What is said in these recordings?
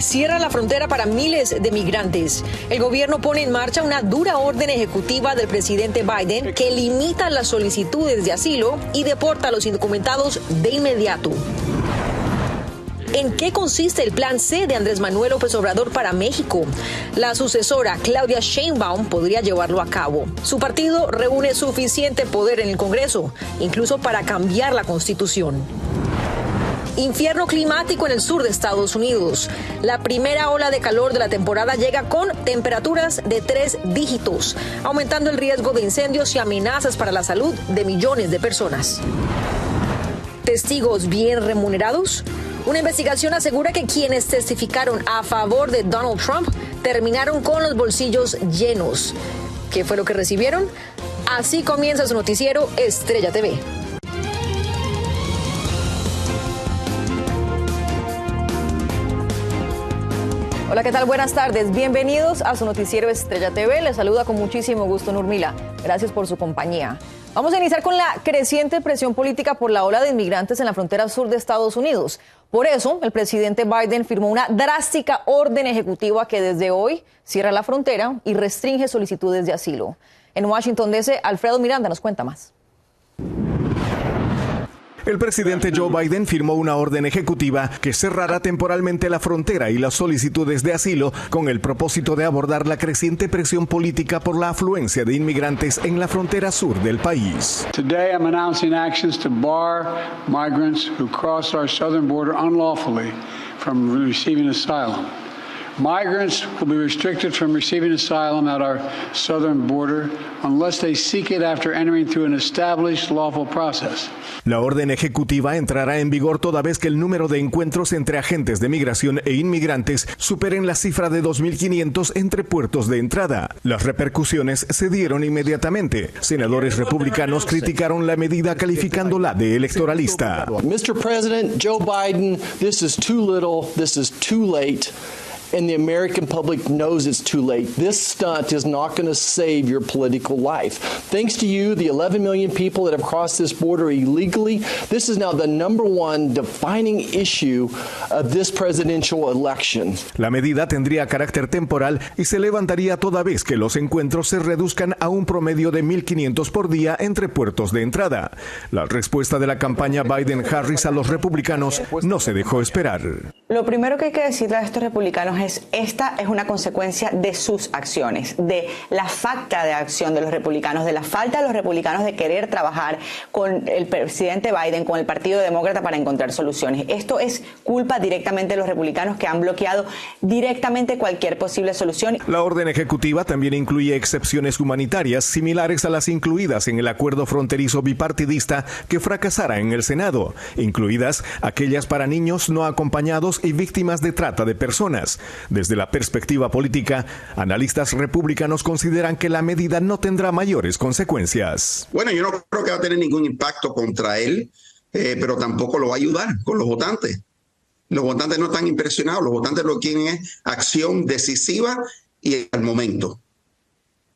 cierra la frontera para miles de migrantes. El gobierno pone en marcha una dura orden ejecutiva del presidente Biden que limita las solicitudes de asilo y deporta a los indocumentados de inmediato. ¿En qué consiste el plan C de Andrés Manuel López Obrador para México? La sucesora Claudia Sheinbaum podría llevarlo a cabo. Su partido reúne suficiente poder en el Congreso, incluso para cambiar la Constitución. Infierno climático en el sur de Estados Unidos. La primera ola de calor de la temporada llega con temperaturas de 3 dígitos, aumentando el riesgo de incendios y amenazas para la salud de millones de personas. ¿Testigos bien remunerados? Una investigación asegura que quienes testificaron a favor de Donald Trump terminaron con los bolsillos llenos. ¿Qué fue lo que recibieron? Así comienza su noticiero Estrella TV. Hola, ¿qué tal? Buenas tardes. Bienvenidos a su noticiero Estrella TV. Les saluda con muchísimo gusto Nurmila. Gracias por su compañía. Vamos a iniciar con la creciente presión política por la ola de inmigrantes en la frontera sur de Estados Unidos. Por eso, el presidente Biden firmó una drástica orden ejecutiva que desde hoy cierra la frontera y restringe solicitudes de asilo. En Washington, D.C., Alfredo Miranda nos cuenta más. El presidente Joe Biden firmó una orden ejecutiva que cerrará temporalmente la frontera y las solicitudes de asilo con el propósito de abordar la creciente presión política por la afluencia de inmigrantes en la frontera sur del país. Today I'm announcing actions to bar migrants who cross our southern border unlawfully from receiving asylum. Migrants will be restricted from receiving asylum at our southern border unless they seek it after entering through an established lawful process. La orden ejecutiva entrará en vigor toda vez que el número de encuentros entre agentes de migración e inmigrantes superen la cifra de 2.500 entre puertos de entrada. Las repercusiones se dieron inmediatamente. Senadores republicanos criticaron la medida calificándola de electoralista. Mr. President, Joe Biden, this is too little, this is too late. And the American public knows it's too late. This stunt is not going to save your political life. Thanks to you, the 11 million people that have crossed this border illegally, this is now the #1 defining issue of this presidential election. La medida tendría carácter temporal y se levantaría toda vez que los encuentros se reduzcan a un promedio de 1.500 por día entre puertos de entrada. La respuesta de la campaña Biden-Harris a los republicanos no se dejó esperar. Lo primero que hay que decirle a estos republicanos esta es una consecuencia de sus acciones, de la falta de acción de los republicanos, de la falta de los republicanos de querer trabajar con el presidente Biden, con el Partido Demócrata para encontrar soluciones. Esto es culpa directamente de los republicanos que han bloqueado directamente cualquier posible solución. La orden ejecutiva también incluye excepciones humanitarias similares a las incluidas en el acuerdo fronterizo bipartidista que fracasara en el Senado, incluidas aquellas para niños no acompañados y víctimas de trata de personas. Desde la perspectiva política, analistas republicanos consideran que la medida no tendrá mayores consecuencias. Bueno, yo no creo que va a tener ningún impacto contra él, pero tampoco lo va a ayudar con los votantes. Los votantes no están impresionados, los votantes lo que quieren es acción decisiva y al momento.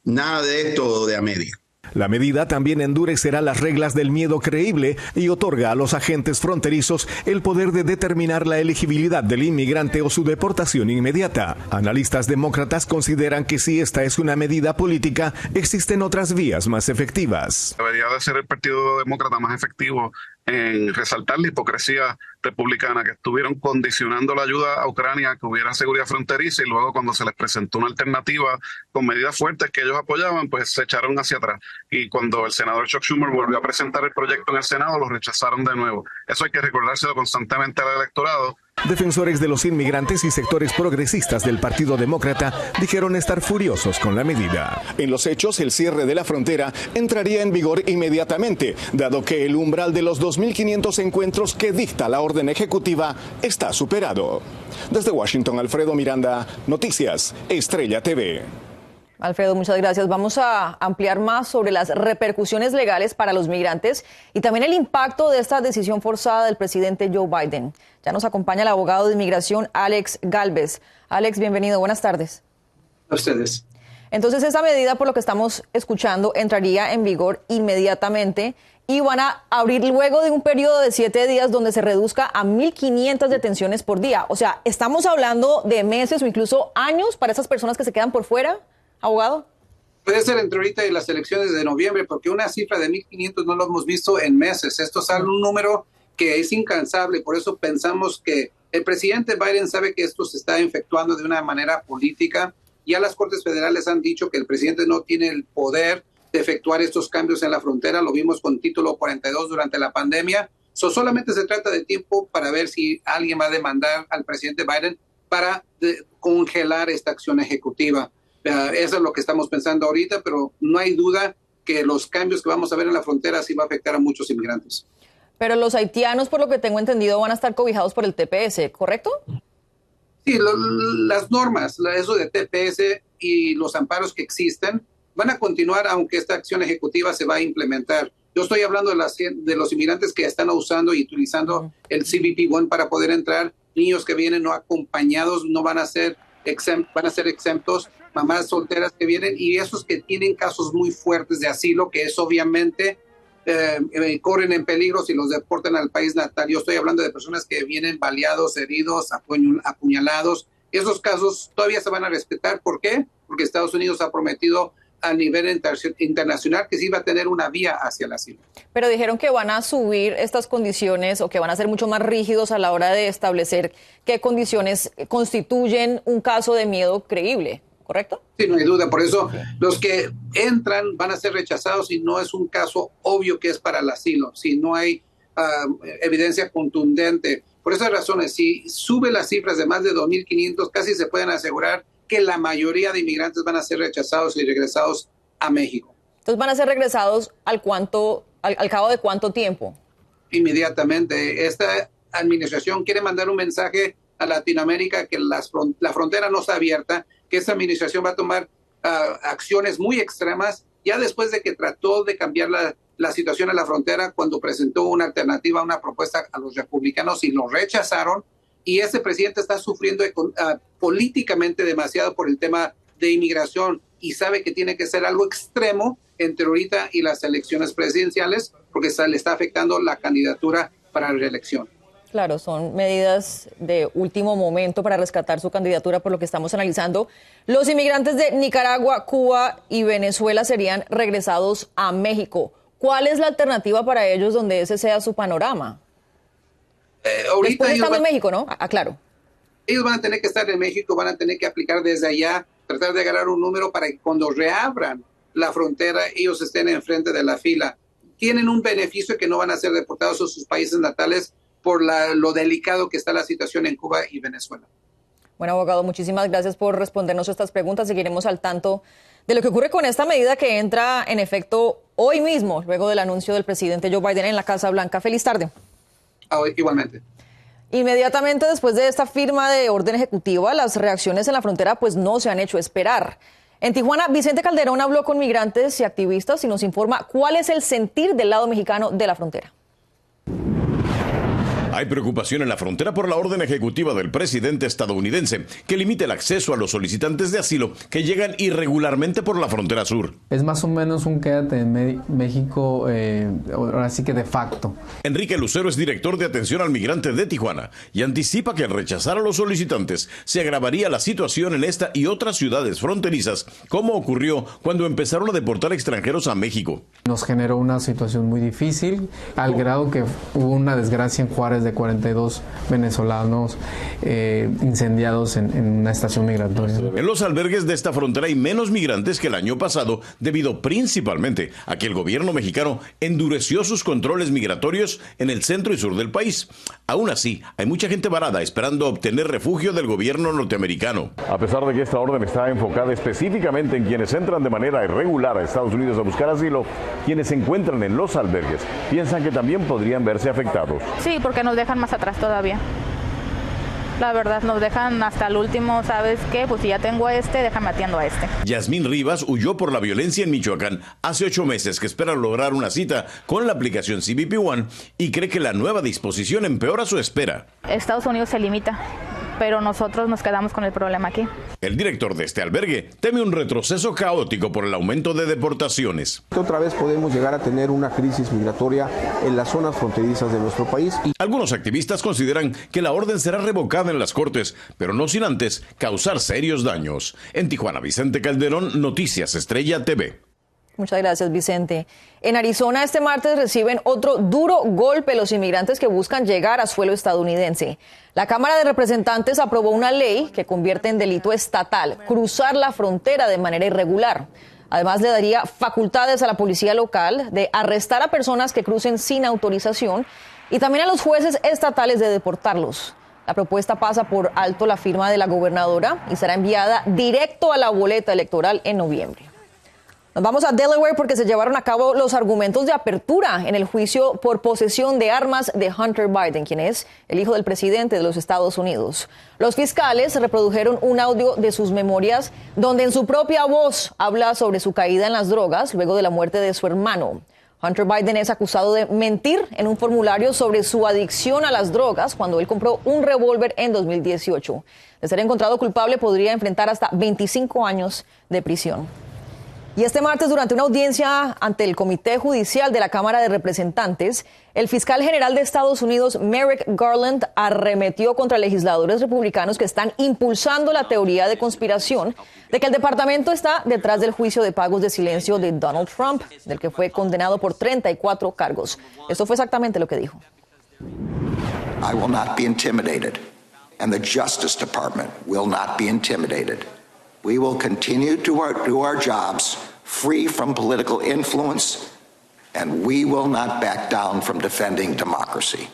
Nada de esto de a media. La medida también endurecerá las reglas del miedo creíble y otorga a los agentes fronterizos el poder de determinar la elegibilidad del inmigrante o su deportación inmediata. Analistas demócratas consideran que si esta es una medida política, existen otras vías más efectivas. Debería de ser el Partido Demócrata más efectivo en resaltar la hipocresía republicana, que estuvieron condicionando la ayuda a Ucrania que hubiera seguridad fronteriza y luego cuando se les presentó una alternativa con medidas fuertes que ellos apoyaban, pues se echaron hacia atrás. Y cuando el senador Chuck Schumer volvió a presentar el proyecto en el Senado, lo rechazaron de nuevo. Eso hay que recordárselo constantemente al electorado. Defensores de los inmigrantes y sectores progresistas del Partido Demócrata dijeron estar furiosos con la medida. En los hechos, el cierre de la frontera entraría en vigor inmediatamente, dado que el umbral de los 2.500 encuentros que dicta la orden ejecutiva está superado. Desde Washington, Alfredo Miranda, Noticias Estrella TV. Alfredo, muchas gracias. Vamos a ampliar más sobre las repercusiones legales para los migrantes y también el impacto de esta decisión forzada del presidente Joe Biden. Ya nos acompaña el abogado de inmigración Alex Galvez. Alex, bienvenido. Buenas tardes. A ustedes. Entonces, esta medida, por lo que estamos escuchando, entraría en vigor inmediatamente y van a abrir luego de un periodo de 7 días donde se reduzca a 1.500 detenciones por día. O sea, ¿estamos hablando de meses o incluso años para esas personas que se quedan por fuera, abogado? Puede ser entre ahorita y las elecciones de noviembre, porque una cifra de 1.500 no lo hemos visto en meses. Esto es un número que es incansable. Por eso pensamos que el presidente Biden sabe que esto se está efectuando de una manera política. Ya las Cortes Federales han dicho que el presidente no tiene el poder de efectuar estos cambios en la frontera. Lo vimos con Título 42 durante la pandemia. Solamente se trata de tiempo para ver si alguien va a demandar al presidente Biden para congelar esta acción ejecutiva. Eso es lo que estamos pensando ahorita, pero no hay duda que los cambios que vamos a ver en la frontera sí va a afectar a muchos inmigrantes. Pero los haitianos, por lo que tengo entendido, van a estar cobijados por el TPS, ¿correcto? Sí, las normas, eso de TPS y los amparos que existen van a continuar aunque esta acción ejecutiva se va a implementar. Yo estoy hablando de los inmigrantes que están usando y utilizando el CBP-1 para poder entrar. Niños que vienen no acompañados no van a ser exentos, mamás solteras que vienen y esos que tienen casos muy fuertes de asilo, que es obviamente corren en peligro si los deportan al país natal. Yo estoy hablando de personas que vienen baleados, heridos, apuñalados. Esos casos todavía se van a respetar. ¿Por qué? Porque Estados Unidos ha prometido a nivel internacional que sí va a tener una vía hacia el asilo. Pero dijeron que van a subir estas condiciones o que van a ser mucho más rígidos a la hora de establecer qué condiciones constituyen un caso de miedo creíble, ¿correcto? Sí, no hay duda. Por eso los que entran van a ser rechazados si no es un caso obvio que es para el asilo, si no hay evidencia contundente. Por esas razones, si sube las cifras de más de 2.500, casi se pueden asegurar que la mayoría de inmigrantes van a ser rechazados y regresados a México. Entonces van a ser regresados al cabo de cuánto tiempo. Inmediatamente. Esta administración quiere mandar un mensaje a Latinoamérica que la frontera no está abierta, que esta administración va a tomar acciones muy extremas, ya después de que trató de cambiar la situación en la frontera cuando presentó una alternativa, una propuesta a los republicanos y lo rechazaron. Y este presidente está sufriendo políticamente demasiado por el tema de inmigración y sabe que tiene que ser algo extremo entre ahorita y las elecciones presidenciales porque le está afectando la candidatura para la reelección. Claro, son medidas de último momento para rescatar su candidatura por lo que estamos analizando. Los inmigrantes de Nicaragua, Cuba y Venezuela serían regresados a México. ¿Cuál es la alternativa para ellos donde ese sea su panorama? Ahorita Después estando en México, ¿no? Claro. Ellos van a tener que estar en México, van a tener que aplicar desde allá, tratar de agarrar un número para que cuando reabran la frontera ellos estén enfrente de la fila. Tienen un beneficio que no van a ser deportados a sus países natales por lo delicado que está la situación en Cuba y Venezuela. Bueno, abogado, muchísimas gracias por respondernos estas preguntas. Seguiremos al tanto de lo que ocurre con esta medida que entra en efecto hoy mismo, luego del anuncio del presidente Joe Biden en la Casa Blanca. Feliz tarde. Igualmente. Inmediatamente después de esta firma de orden ejecutiva, las reacciones en la frontera pues no se han hecho esperar. En Tijuana, Vicente Calderón habló con migrantes y activistas y nos informa cuál es el sentir del lado mexicano de la frontera. Hay preocupación en la frontera por la orden ejecutiva del presidente estadounidense que limita el acceso a los solicitantes de asilo que llegan irregularmente por la frontera sur. Es más o menos un quédate en México, ahora sí que de facto. Enrique Lucero es director de atención al migrante de Tijuana y anticipa que al rechazar a los solicitantes se agravaría la situación en esta y otras ciudades fronterizas, como ocurrió cuando empezaron a deportar extranjeros a México. Nos generó una situación muy difícil, al grado que hubo una desgracia en Juárez de 42 venezolanos incendiados en una estación migratoria. En los albergues de esta frontera hay menos migrantes que el año pasado, debido principalmente a que el gobierno mexicano endureció sus controles migratorios en el centro y sur del país. Aún así, hay mucha gente varada esperando obtener refugio del gobierno norteamericano. A pesar de que esta orden está enfocada específicamente en quienes entran de manera irregular a Estados Unidos a buscar asilo, quienes se encuentran en los albergues piensan que también podrían verse afectados. Sí, porque nos dejan más atrás todavía. La verdad, nos dejan hasta el último, ¿sabes qué? Pues si ya tengo a este, déjame atiendo a este. Yasmín Rivas huyó por la violencia en Michoacán hace 8 meses que espera lograr una cita con la aplicación CBP-1 y cree que la nueva disposición empeora su espera. Estados Unidos se limita pero nosotros nos quedamos con el problema aquí. El director de este albergue teme un retroceso caótico por el aumento de deportaciones. Otra vez podemos llegar a tener una crisis migratoria en las zonas fronterizas de nuestro país. Algunos activistas consideran que la orden será revocada en las cortes, pero no sin antes causar serios daños. En Tijuana, Vicente Calderón, Noticias Estrella TV. Muchas gracias, Vicente. En Arizona, este martes reciben otro duro golpe los inmigrantes que buscan llegar a suelo estadounidense. La Cámara de Representantes aprobó una ley que convierte en delito estatal cruzar la frontera de manera irregular. Además, le daría facultades a la policía local de arrestar a personas que crucen sin autorización y también a los jueces estatales de deportarlos. La propuesta pasa por alto la firma de la gobernadora y será enviada directo a la boleta electoral en noviembre. Nos vamos a Delaware porque se llevaron a cabo los argumentos de apertura en el juicio por posesión de armas de Hunter Biden, quien es el hijo del presidente de los Estados Unidos. Los fiscales reprodujeron un audio de sus memorias donde en su propia voz habla sobre su caída en las drogas luego de la muerte de su hermano. Hunter Biden es acusado de mentir en un formulario sobre su adicción a las drogas cuando él compró un revólver en 2018. De ser encontrado culpable podría enfrentar hasta 25 años de prisión. Y este martes, durante una audiencia ante el Comité Judicial de la Cámara de Representantes, el fiscal general de Estados Unidos, Merrick Garland, arremetió contra legisladores republicanos que están impulsando la teoría de conspiración de que el departamento está detrás del juicio de pagos de silencio de Donald Trump, del que fue condenado por 34 cargos. Esto fue exactamente lo que dijo. I will not be intimidated, and the Justice Department will not be intimidated. We will continue to do our jobs free from political influence, and we will not back down from defending democracy.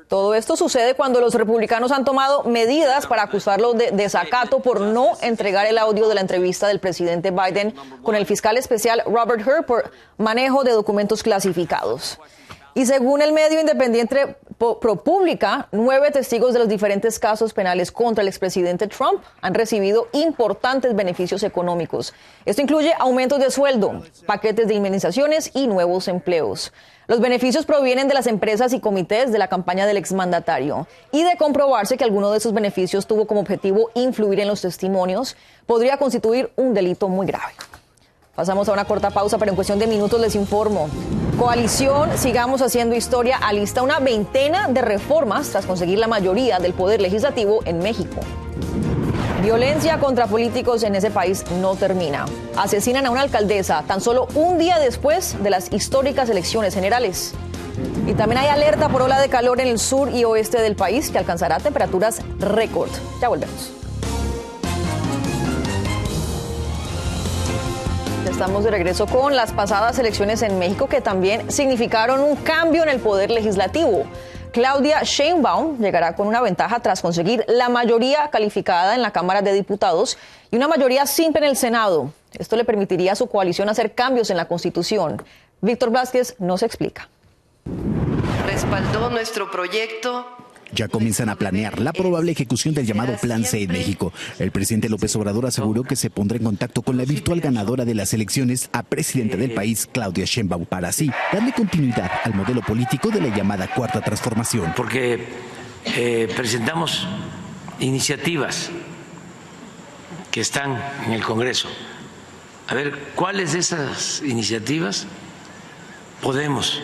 Todo esto sucede cuando los republicanos han tomado medidas para acusarlo de desacato por no entregar el audio de la entrevista del presidente Biden con el fiscal especial Robert Hur por manejo de documentos clasificados. Y según el medio independiente ProPublica, 9 testigos de los diferentes casos penales contra el expresidente Trump han recibido importantes beneficios económicos. Esto incluye aumentos de sueldo, paquetes de indemnizaciones y nuevos empleos. Los beneficios provienen de las empresas y comités de la campaña del exmandatario. Y de comprobarse que alguno de esos beneficios tuvo como objetivo influir en los testimonios, podría constituir un delito muy grave. Pasamos a una corta pausa, pero en cuestión de minutos les informo. Coalición Sigamos Haciendo Historia alista una veintena de reformas tras conseguir la mayoría del poder legislativo en México. Violencia contra políticos en ese país no termina. Asesinan a una alcaldesa tan solo un día después de las históricas elecciones generales. Y también hay alerta por ola de calor en el sur y oeste del país que alcanzará temperaturas récord. Ya volvemos. Estamos de regreso con las pasadas elecciones en México que también significaron un cambio en el poder legislativo. Claudia Sheinbaum llegará con una ventaja tras conseguir la mayoría calificada en la Cámara de Diputados y una mayoría simple en el Senado. Esto le permitiría a su coalición hacer cambios en la Constitución. Víctor Blázquez nos explica. Respaldó nuestro proyecto. Ya comienzan a planear la probable ejecución del llamado Plan C en México. El presidente López Obrador aseguró que se pondrá en contacto con la virtual ganadora de las elecciones a presidenta del país, Claudia Sheinbaum, para así darle continuidad al modelo político de la llamada Cuarta Transformación. Porque presentamos iniciativas que están en el Congreso. A ver, ¿cuáles de esas iniciativas podemos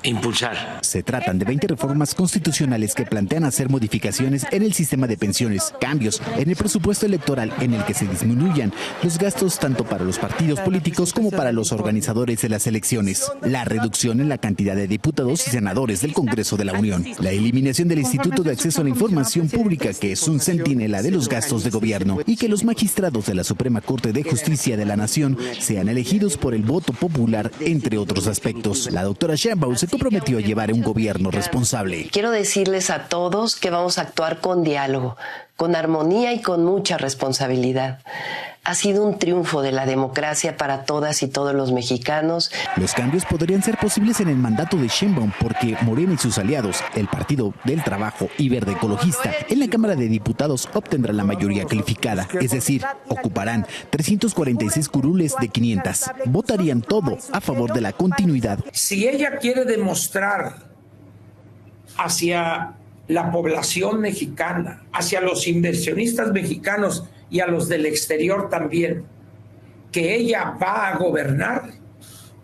impulsar? Se tratan de 20 reformas constitucionales que plantean hacer modificaciones en el sistema de pensiones, cambios en el presupuesto electoral en el que se disminuyan los gastos tanto para los partidos políticos como para los organizadores de las elecciones, la reducción en la cantidad de diputados y senadores del Congreso de la Unión, la eliminación del Instituto de Acceso a la Información Pública, que es un centinela de los gastos de gobierno, y que los magistrados de la Suprema Corte de Justicia de la Nación sean elegidos por el voto popular, entre otros aspectos. La doctora Sheinbaum se comprometió a llevar un gobierno responsable. Quiero decirles a todos que vamos a actuar con diálogo, con armonía y con mucha responsabilidad. Ha sido un triunfo de la democracia para todas y todos los mexicanos. Los cambios podrían ser posibles en el mandato de Sheinbaum porque Morena y sus aliados, el Partido del Trabajo y Verde Ecologista, en la Cámara de Diputados obtendrán la mayoría calificada, es decir, ocuparán 346 curules de 500. Votarían todo a favor de la continuidad. Si ella quiere demostrar hacia la población mexicana, hacia los inversionistas mexicanos y a los del exterior también, que ella va a gobernar,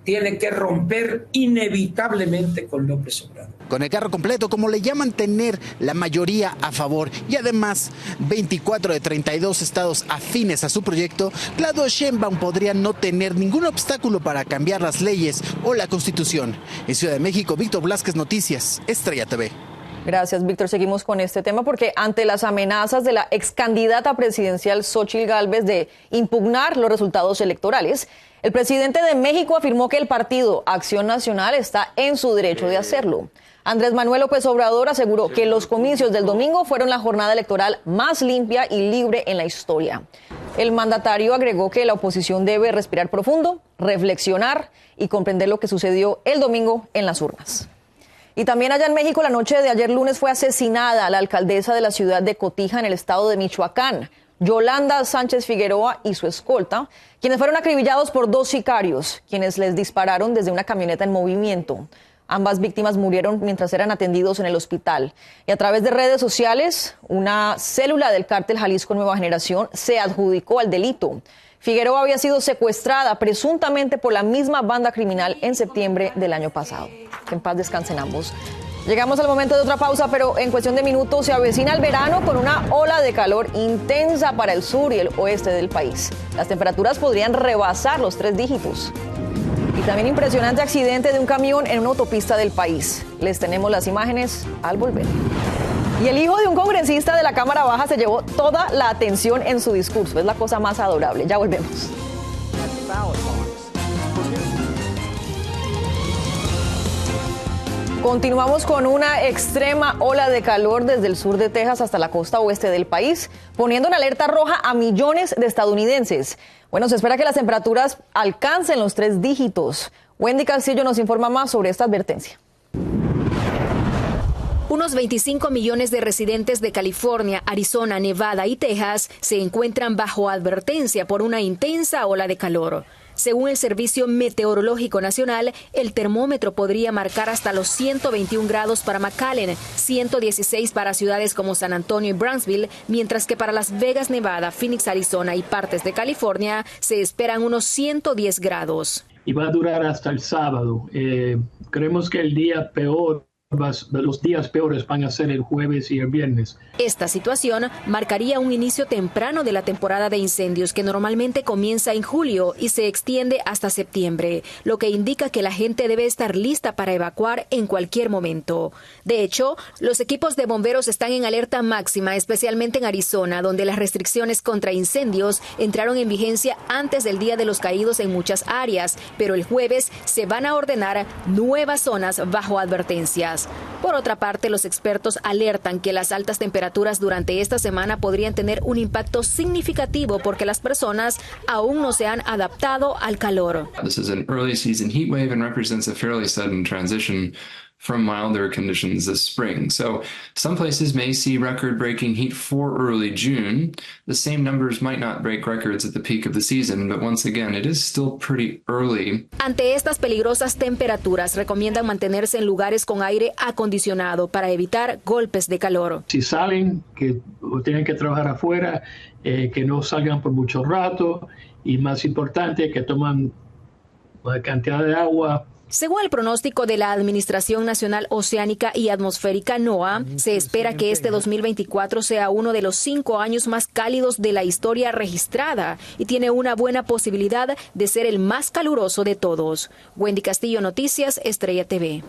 tiene que romper inevitablemente con López Obrador. Con el carro completo, como le llaman, tener la mayoría a favor y además 24 de 32 estados afines a su proyecto, Claudia Sheinbaum podría no tener ningún obstáculo para cambiar las leyes o la Constitución. En Ciudad de México, Víctor Blasquez, Noticias, Estrella TV. Gracias, Víctor. Seguimos con este tema porque ante las amenazas de la ex candidata presidencial Xóchitl Gálvez de impugnar los resultados electorales, el presidente de México afirmó que el partido Acción Nacional está en su derecho de hacerlo. Andrés Manuel López Obrador aseguró que los comicios del domingo fueron la jornada electoral más limpia y libre en la historia. El mandatario agregó que la oposición debe respirar profundo, reflexionar y comprender lo que sucedió el domingo en las urnas. Y también allá en México, la noche de ayer lunes fue asesinada la alcaldesa de la ciudad de Cotija, en el estado de Michoacán, Yolanda Sánchez Figueroa, y su escolta, quienes fueron acribillados por 2 sicarios, quienes les dispararon desde una camioneta en movimiento. Ambas víctimas murieron mientras eran atendidos en el hospital. Y a través de redes sociales, una célula del cártel Jalisco Nueva Generación se adjudicó al delito. Figueroa había sido secuestrada presuntamente por la misma banda criminal en septiembre del año pasado. Que en paz descansen ambos. Llegamos al momento de otra pausa, pero en cuestión de minutos se avecina el verano con una ola de calor intensa para el sur y el oeste del país. Las temperaturas podrían rebasar los 3 dígitos. Y también impresionante accidente de un camión en una autopista del país. Les tenemos las imágenes al volver. Y el hijo de un congresista de la Cámara Baja se llevó toda la atención en su discurso. Es la cosa más adorable. Ya volvemos. Continuamos con una extrema ola de calor desde el sur de Texas hasta la costa oeste del país, poniendo en alerta roja a millones de estadounidenses. Bueno, se espera que las temperaturas alcancen los 3 dígitos. Wendy Castillo nos informa más sobre esta advertencia. Unos 25 millones de residentes de California, Arizona, Nevada y Texas se encuentran bajo advertencia por una intensa ola de calor. Según el Servicio Meteorológico Nacional, el termómetro podría marcar hasta los 121 grados para McAllen, 116 para ciudades como San Antonio y Brownsville, mientras que para Las Vegas, Nevada, Phoenix, Arizona y partes de California se esperan unos 110 grados. Y va a durar hasta el sábado. Creemos que el día peor, los días peores van a ser el jueves y el viernes. Esta situación marcaría un inicio temprano de la temporada de incendios que normalmente comienza en julio y se extiende hasta septiembre, lo que indica que la gente debe estar lista para evacuar en cualquier momento. De hecho, los equipos de bomberos están en alerta máxima, especialmente en Arizona, donde las restricciones contra incendios entraron en vigencia antes del Día de los Caídos en muchas áreas, pero el jueves se van a ordenar nuevas zonas bajo advertencias. Por otra parte, los expertos alertan que las altas temperaturas durante esta semana podrían tener un impacto significativo porque las personas aún no se han adaptado al calor. This is an early season heat wave and represents a fairly sudden transition from milder conditions this spring. So some places may see record-breaking heat for early June. The same numbers might not break records at the peak of the season, but once again, it is still pretty early. Ante estas peligrosas temperaturas, recomiendan mantenerse en lugares con aire acondicionado para evitar golpes de calor. Si salen, que tienen que trabajar afuera, que no salgan por mucho rato y más importante, que toman una cantidad de agua. Según el pronóstico de la Administración Nacional Oceánica y Atmosférica NOAA, se espera que este 2024 sea uno de los 5 años más cálidos de la historia registrada y tiene una buena posibilidad de ser el más caluroso de todos. Wendy Castillo, Noticias, Estrella TV.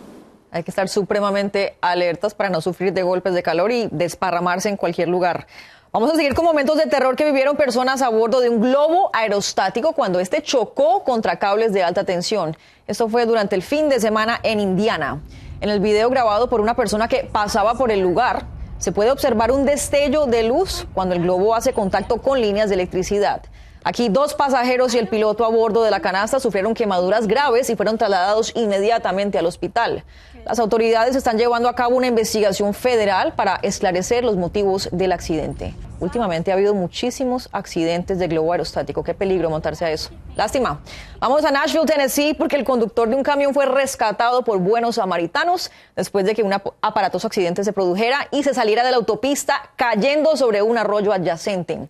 Hay que estar supremamente alertas para no sufrir de golpes de calor y desparramarse en cualquier lugar. Vamos a seguir con momentos de terror que vivieron personas a bordo de un globo aerostático cuando este chocó contra cables de alta tensión. Esto fue durante el fin de semana en Indiana. En el video grabado por una persona que pasaba por el lugar, se puede observar un destello de luz cuando el globo hace contacto con líneas de electricidad. Aquí 2 pasajeros y el piloto a bordo de la canasta sufrieron quemaduras graves y fueron trasladados inmediatamente al hospital. Las autoridades están llevando a cabo una investigación federal para esclarecer los motivos del accidente. Últimamente ha habido muchísimos accidentes de globo aerostático. Qué peligro montarse a eso. Lástima. Vamos a Nashville, Tennessee, porque el conductor de un camión fue rescatado por buenos samaritanos después de que un aparatoso accidente se produjera y se saliera de la autopista cayendo sobre un arroyo adyacente.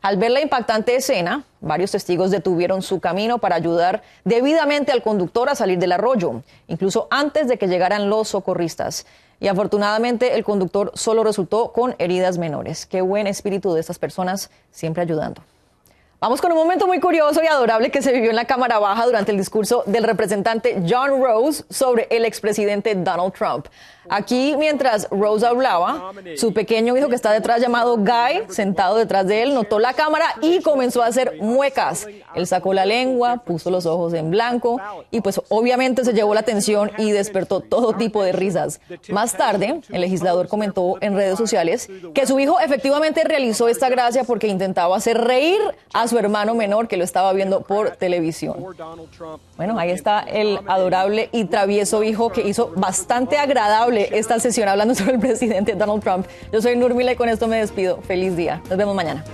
Al ver la impactante escena, varios testigos detuvieron su camino para ayudar debidamente al conductor a salir del arroyo, incluso antes de que llegaran los socorristas. Y afortunadamente el conductor solo resultó con heridas menores. Qué buen espíritu de estas personas, siempre ayudando. Vamos con un momento muy curioso y adorable que se vivió en la Cámara Baja durante el discurso del representante John Rose sobre el expresidente Donald Trump. Aquí, mientras Rose hablaba, su pequeño hijo que está detrás, llamado Guy, sentado detrás de él, notó la cámara y comenzó a hacer muecas. Él sacó la lengua, puso los ojos en blanco y pues obviamente se llevó la atención y despertó todo tipo de risas. Más tarde, el legislador comentó en redes sociales que su hijo efectivamente realizó esta gracia porque intentaba hacer reír a su hermano menor que lo estaba viendo por televisión. Bueno, ahí está el adorable y travieso hijo que hizo bastante agradable esta sesión hablando sobre el presidente Donald Trump. Yo soy Nurmila y con esto me despido. Feliz día. Nos vemos mañana.